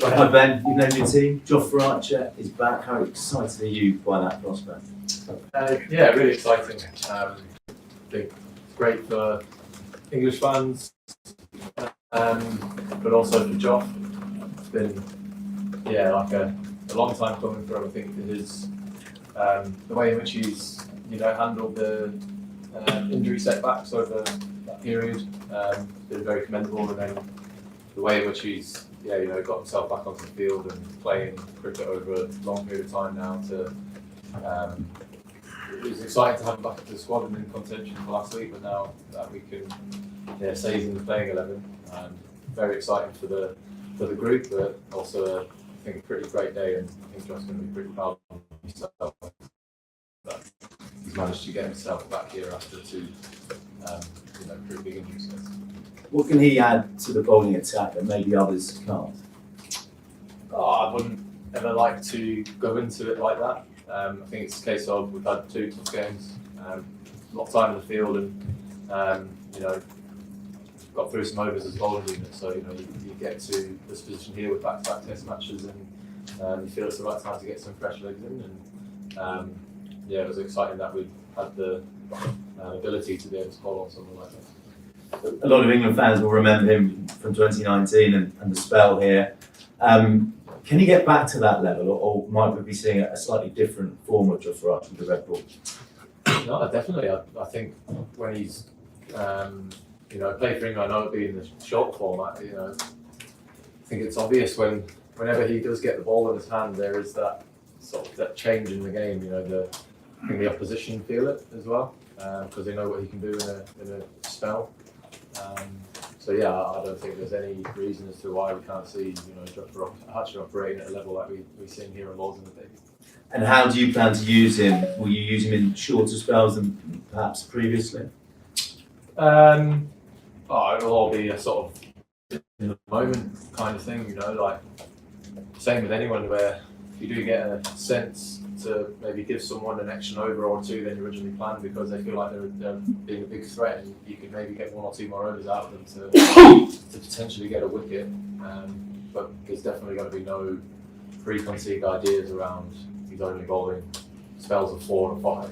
Hi Ben, you've named your team. Jofra Archer is back. How excited are you by that prospect? Yeah, really exciting. I think it's great for English fans, but also for Joff. It's been like a long time coming for him. I think his the way in which he's handled the injury setbacks over that period has been very commendable, and then the way in which he's got himself back onto the field and playing cricket over a long period of time now. It was exciting to have him back into the squad and in contention for last week, but now that we can say he's in the playing 11, very exciting for the group, but also I think a pretty great day, and I think Josh's going to be pretty proud of himself that he's managed to get himself back here after two pretty big injuries. What can he add to the bowling attack that maybe others can't? I wouldn't ever like to go into it like that. I think it's a case of we've had two tough games, a lot of time in the field, and got through some overs as a bowling unit. So you get to this position here with back-to-back test matches, and you feel it's the right time to get some fresh legs in. And it was exciting that we had the ability to be able to bowl on something like that. A lot of England fans will remember him from 2019 and the spell here. Can he get back to that level, or might we be seeing a slightly different form of Jofra Archer with the red ball? No, definitely. I think when he's played for England, I know it'd be in the short format. I think it's obvious whenever he does get the ball in his hand, there is that sort of that change in the game. I think the opposition feel it as well because they know what he can do in a spell. I don't think there's any reason as to why we can't see Jofra Archer operating at a level like we've seen here in Lords in the day. And how do you plan to use him? Will you use him in shorter spells than perhaps previously? It'll all be a sort of in the moment kind of thing, like same with anyone where if you do get a sense to maybe give someone an extra over or two than you originally planned because they feel like they're being a big threat, and you can maybe get one or two more overs out of them to potentially get a wicket. But there's definitely going to be no preconceived ideas around he's only bowling spells of 4 and 5.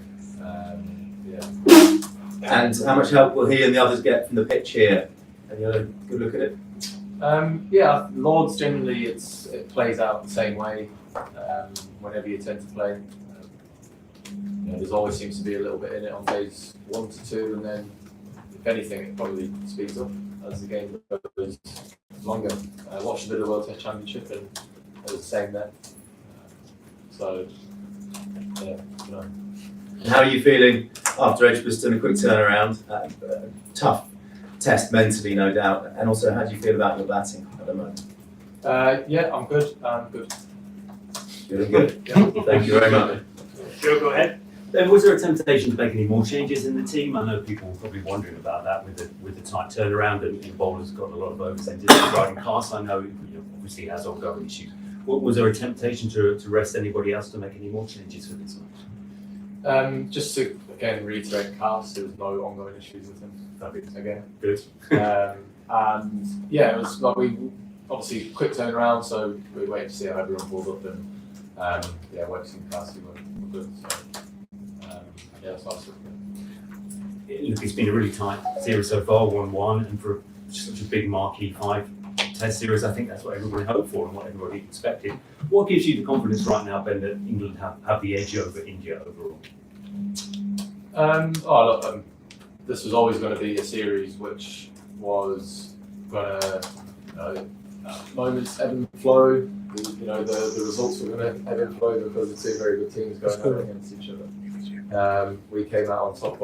And how much help will he and the others get from the pitch here? Have you had a good look at it? Lords generally it plays out the same way. Whenever you tend to play, there's always seems to be a little bit in it on days 1 to 2, and then if anything, it probably speeds up as the game goes longer. I watched a bit of the World Test Championship, and it was the same there. And how are you feeling after Edgbaston? A quick turnaround, tough test mentally, no doubt, and also how do you feel about your batting at the moment? I'm good. Feeling good. Thank you very much. Sure, go ahead. Was there a temptation to make any more changes in the team? I know people were probably wondering about that with the tight turnaround, and bowlers got a lot of overs into the riding class. I know obviously he has ongoing issues. Was there a temptation to rest anybody else to make any more changes for this match? Just to again reiterate, Carlos, there was no ongoing issues with him. Again, Good. And it was like we obviously quick turnaround, so we waited to see how everyone pulled up, and works in capacity were good. So that's nice. Look, it's been a really tight series so far, 1-1, and for such a big marquee 5 Test series, I think that's what everybody hoped for and what everybody expected. What gives you the confidence right now, Ben, that England have the edge over India overall? This was always going to be a series which was going to moments ebb and flow. The results were going to ebb and flow because the two very good teams going out against each other. We came out on top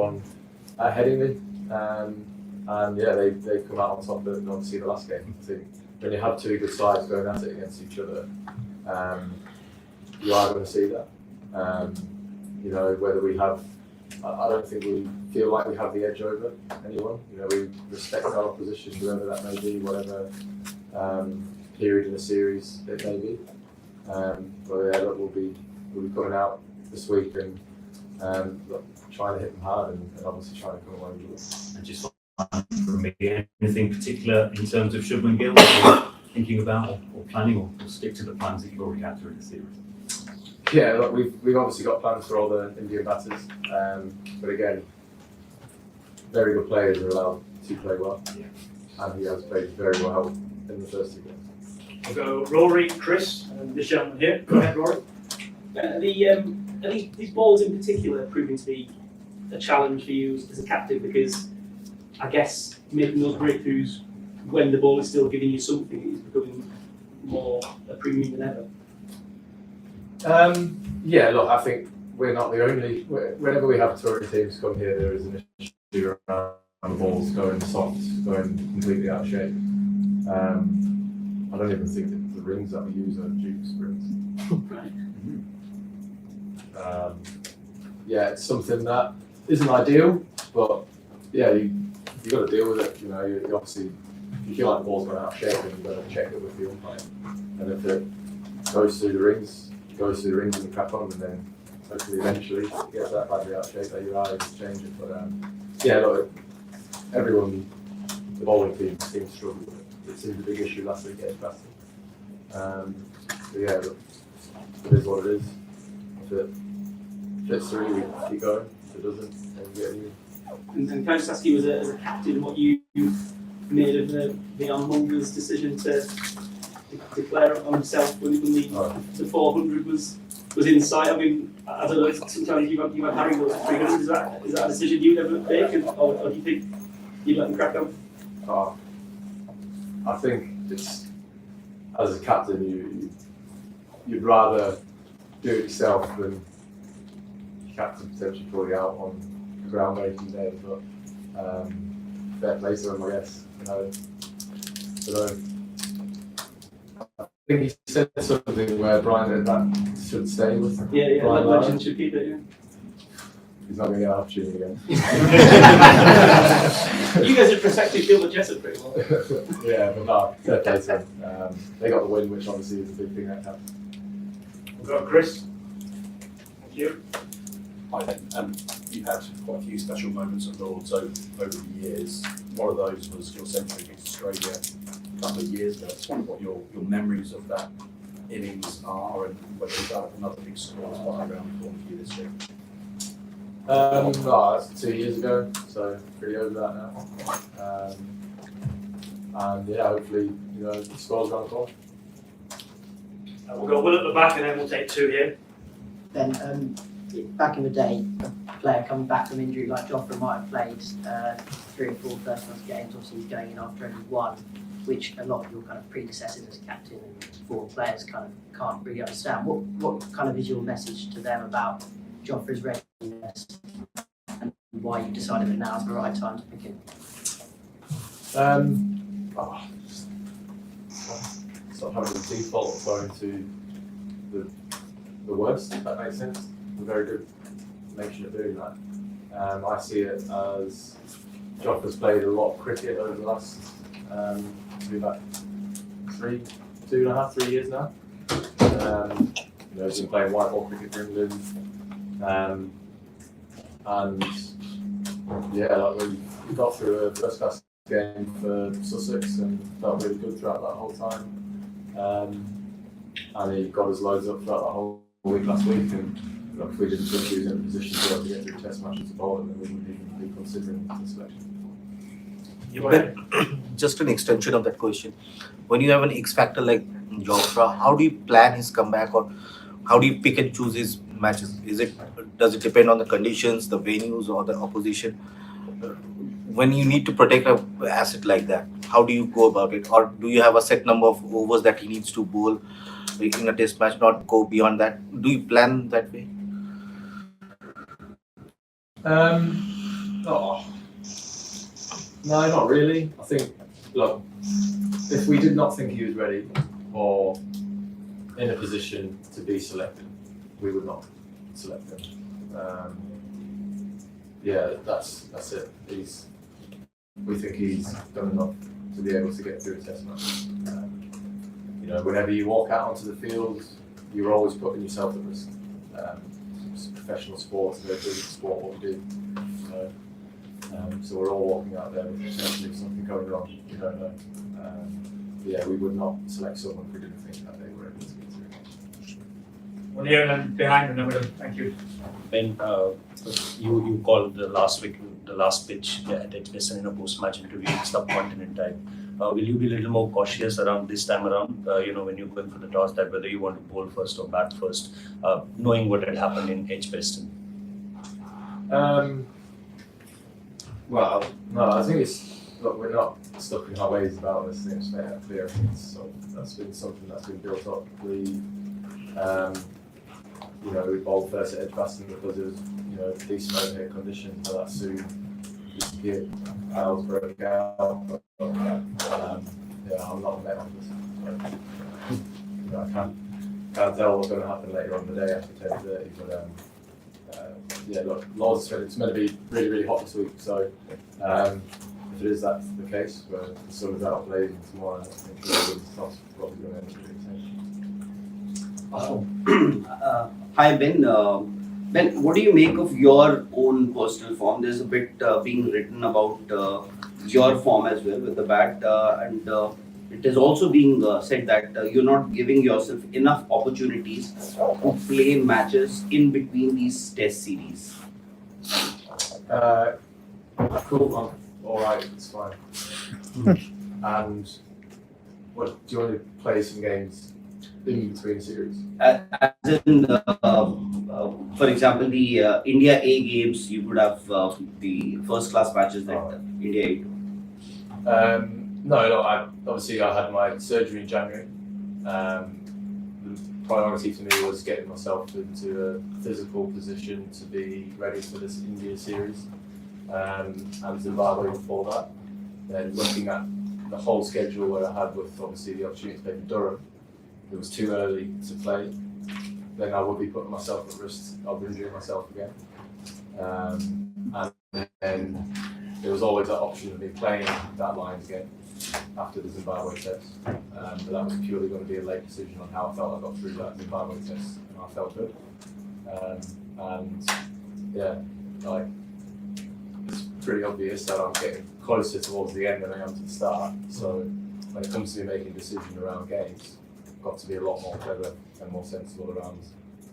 at Headingley, and they've come out on top of obviously the last game. So when you have two good sides going at it against each other, you are going to see that. Whether we have, I don't think we feel like we have the edge over anyone. We respect our opposition, whoever that may be, whatever period in the series it may be. We'll be coming out this week and trying to hit them hard and obviously trying to come away with it. And just from me, anything particular in terms of Shubman Gill? thinking about or planning or stick to the plans that you've already had through the series? Yeah, look, we've obviously got plans for all the Indian batters, but again, very good players are allowed to play well, and he has played very well in the first 2 games. We'll go Rory, Chris, and this gentleman here. Go ahead, Rory. Are these balls in particular proving to be a challenge for you as a captain? Because I guess making those breakthroughs when the ball is still giving you something is becoming more a premium than ever. Yeah, look, I think we're not the only. Whenever we have touring teams come here, there is an issue around the balls going soft, going completely out of shape. I don't even think that the rings that we use are Duke's rings. Right. Yeah, it's something that isn't ideal, but yeah, you got to deal with it. You know, you obviously, if you feel like the ball's going out of shape, then you've got to check it with the umpire. And if it goes through the rings, and you crack on, and then hopefully eventually it gets that badly out of shape that you're able to change it. But yeah, look, everyone, the bowling team seems to struggle with it. It seems a big issue last week getting faster. So yeah, look, it is what it is. If it fits through, we keep going. If it doesn't, then we get a new. And can I just ask you, as a captain, what you made of the Mulder's decision to declare on himself when the 400 was in sight? I mean, I don't know. Sometimes you had Harry goes for 300. Is that a decision you'd ever make, or do you think you'd let him crack on? I think it's, as a captain, you'd rather do it yourself than captain potentially pull you out on the ground-making day. But fair play to him, I guess. You know, I think he said something where Brian that should stay with him. Yeah, Brian legend should keep it. Yeah. He's not going to get an opportunity again. You guys have protected Gilbert Jessup pretty well. Yeah, but no, fair play to him. They got the win, which obviously is a big thing that happened. We'll go Chris. Thank you. Hi, you've had quite a few special moments at Lords over the years. One of those was your century against Australia a couple of years ago. I just wonder what your memories of that innings are, and whether you've got another big score that's quite around the corner for you this year. No, that's 2 years ago, so pretty over that now. And yeah, hopefully, the scores around the corner. We'll go Will at the back, and then we'll take 2 here. Ben, back in the day, a player coming back from injury like Jofra might have played 3 or 4 first-class games. Obviously, he's going in after only 1, which a lot of your kind of predecessors as captain and former players kind of can't really understand. What kind of is your message to them about Jofra's readiness and why you decided that now is the right time to pick him? Stop having the default of going to the worst, if that makes sense. We're very good nation at doing that. I see it as Jofra's played a lot of cricket over the last about 3 years now. He's been playing white ball cricket for England. And yeah, we got through a first class game for Sussex and felt really good throughout that whole time. And he got his loads up throughout that whole week last week, and if we didn't think he was in a position to be able to get through test matches to bowl, then we wouldn't even be considering the selection. Just an extension of that question. When you have an X factor like Jofra, how do you plan his comeback, or how do you pick and choose his matches? Does it depend on the conditions, the venues, or the opposition? When you need to protect an asset like that, how do you go about it? Or do you have a set number of overs that he needs to bowl in a test match, not go beyond that? Do you plan that way? No, not really. I think, look, if we did not think he was ready or in a position to be selected, we would not select him. Yeah, that's it. We think he's done enough to be able to get through a test match. Whenever you walk out onto the field, you're always putting yourself at risk. It's professional sports, they're doing sport what we do. So we're all walking out there with potentially something going wrong. You don't know. yeah, we would not select someone if we didn't think that they were able to get through. One here and then behind and then with him. Thank you. Ben, you called the last week, the last pitch at AajTak in a post-match interview, subcontinent type. Will you be a little more cautious around this time around, when you're going for the toss, that whether you want to bowl first or bat first, knowing what had happened in AajTak? Well, no, I think look, we're not stuck in our ways about this thing, just make that clear. I think that's been something that's been built up. We bowled first at Edgbaston because it was, decent overhead conditions, so that soon disappeared. Piles broke out, but I'm not a met on this. So, I can't tell what's going to happen later on in the day after 10:30, but look, Lord's said it's going to be really, really hot this week, so if it is that's the case, where the sun is out blazing tomorrow, I think it's probably going to end up doing the same. Hi Ben. Ben, what do you make of your own personal form? There's a bit being written about your form as well with the bat, and it is also being said that you're not giving yourself enough opportunities to play matches in between these test series. Cool, I'm alright, it's fine. And what, do you want to play some games in between series? As in, for example, the India A games, you could have the first class matches that India A do. No, I had my surgery in January. The priority for me was getting myself into a physical position to be ready for this India series and Zimbabwe before that. Then looking at the whole schedule that I had with obviously the opportunity to play for Durham, it was too early to play. Then I would be putting myself at risk of injuring myself again. And then there was always that option of me playing that Lions game after the Zimbabwe test. But that was purely going to be a late decision on how I felt I got through that Zimbabwe test, and I felt good. It's pretty obvious that I'm getting closer towards the end than I am to the start. So when it comes to me making a decision around games, I've got to be a lot more clever and more sensible around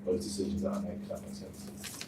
those decisions that I make, if that makes sense.